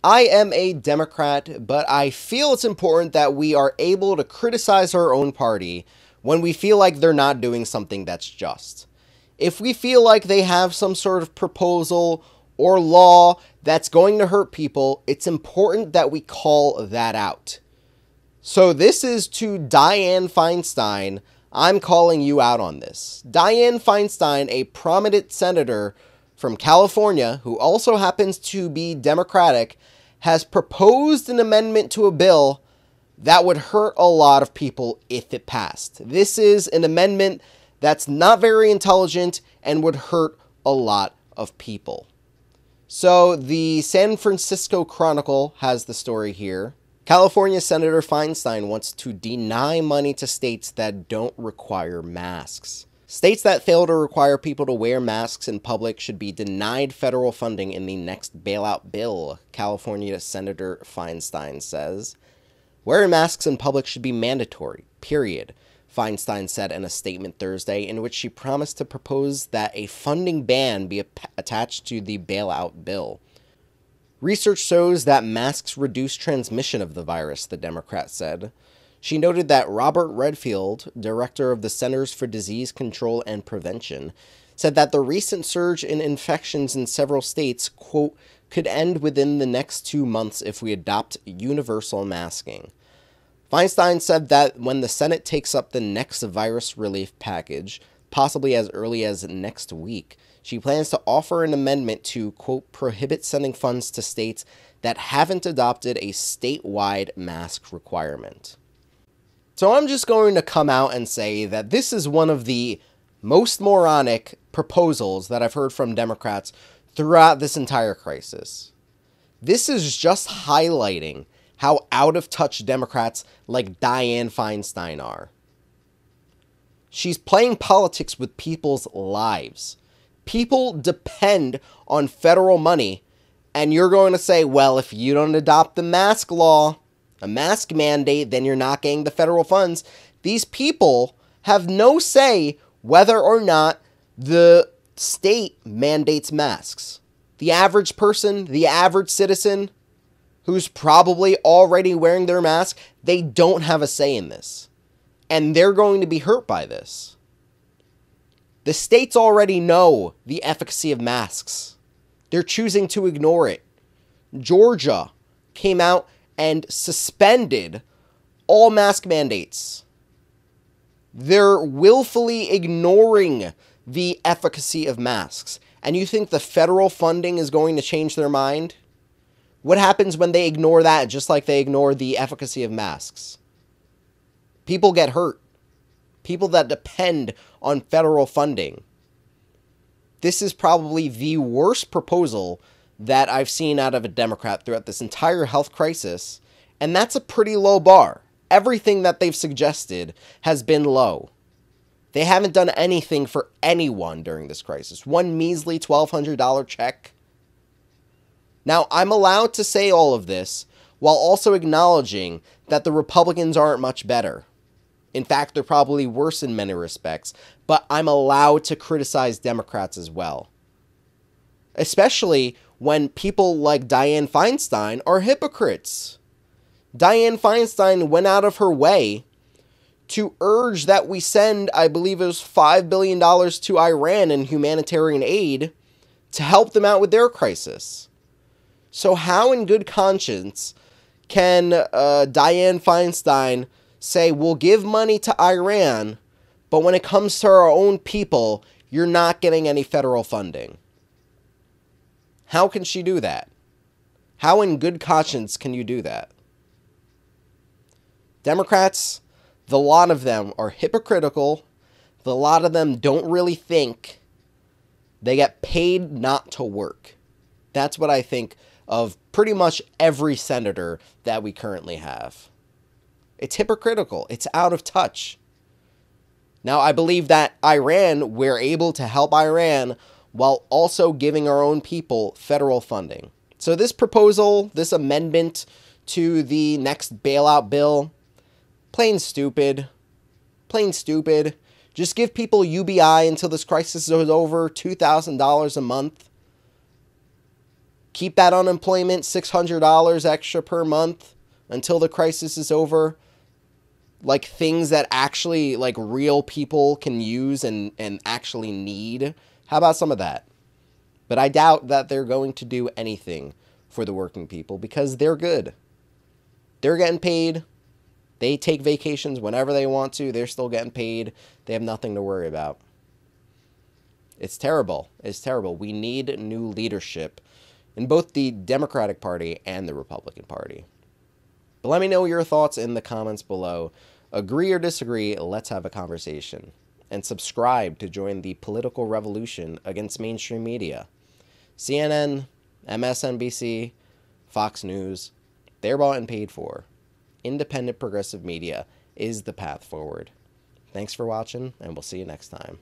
I am a Democrat, but I feel it's important that we are able to criticize our own party when we feel like they're not doing something that's just. If we feel like they have some sort of proposal or law that's going to hurt people, it's important that we call that out. So this is to Dianne Feinstein. I'm calling you out on this. Dianne Feinstein, a prominent senator from California, who also happens to be Democratic, has proposed an amendment to a bill that would hurt a lot of people if it passed. This is an amendment that's not very intelligent and would hurt a lot of people. So the San Francisco Chronicle has the story here. California Senator Feinstein wants to deny money to states that don't require masks. States that fail to require people to wear masks in public should be denied federal funding in the next bailout bill, California Senator Feinstein says. Wearing masks in public should be mandatory, period, Feinstein said in a statement Thursday, in which she promised to propose that a funding ban be attached to the bailout bill. Research shows that masks reduce transmission of the virus, the Democrat said. She noted that Robert Redfield, director of the Centers for Disease Control and Prevention, said that the recent surge in infections in several states, quote, could end within the next 2 months if we adopt universal masking. Feinstein said that when the Senate takes up the next virus relief package, possibly as early as next week, she plans to offer an amendment to, quote, prohibit sending funds to states that haven't adopted a statewide mask requirement. So I'm just going to come out and say that this is one of the most moronic proposals that I've heard from Democrats throughout this entire crisis. This is just highlighting how out of touch Democrats like Dianne Feinstein are. She's playing politics with people's lives. People depend on federal money, and you're going to say, well, if you don't adopt the mask law, a mask mandate, then you're not getting the federal funds. These people have no say whether or not the state mandates masks. The average person, the average citizen who's probably already wearing their mask, they don't have a say in this. And they're going to be hurt by this. The states already know the efficacy of masks. They're choosing to ignore it. Georgia came out and suspended all mask mandates. They're willfully ignoring the efficacy of masks. And you think the federal funding is going to change their mind? What happens when they ignore that just like they ignore the efficacy of masks? People get hurt. People that depend on federal funding. This is probably the worst proposal that I've seen out of a Democrat throughout this entire health crisis, and that's a pretty low bar. Everything that they've suggested has been low. They haven't done anything for anyone during this crisis. One measly $1,200 check. Now, I'm allowed to say all of this while also acknowledging that the Republicans aren't much better. In fact, they're probably worse in many respects, but I'm allowed to criticize Democrats as well. Especially when people like Dianne Feinstein are hypocrites. Dianne Feinstein went out of her way to urge that we send, I believe it was $5 billion to Iran in humanitarian aid to help them out with their crisis. So how in good conscience can Dianne Feinstein say, we'll give money to Iran, but when it comes to our own people, you're not getting any federal funding? How can she do that? How in good conscience can you do that? Democrats, the lot of them are hypocritical. The lot of them don't really think. They get paid not to work. That's what I think of pretty much every senator that we currently have. It's hypocritical. It's out of touch. Now, I believe that Iran, we're able to help Iran while also giving our own people federal funding. So this proposal, this amendment to the next bailout bill, plain stupid. Plain stupid. Just give people UBI until this crisis is over, $2,000 a month. Keep that unemployment $600 extra per month until the crisis is over. Like things that actually like real people can use and actually need. How about some of that? But I doubt that they're going to do anything for the working people because they're good. They're getting paid. They take vacations whenever they want to. They're still getting paid. They have nothing to worry about. It's terrible. It's terrible. We need new leadership in both the Democratic Party and the Republican Party. But let me know your thoughts in the comments below. Agree or disagree, let's have a conversation. And subscribe to join the political revolution against mainstream media. CNN, MSNBC, Fox News, they're bought and paid for. Independent progressive media is the path forward. Thanks for watching, and we'll see you next time.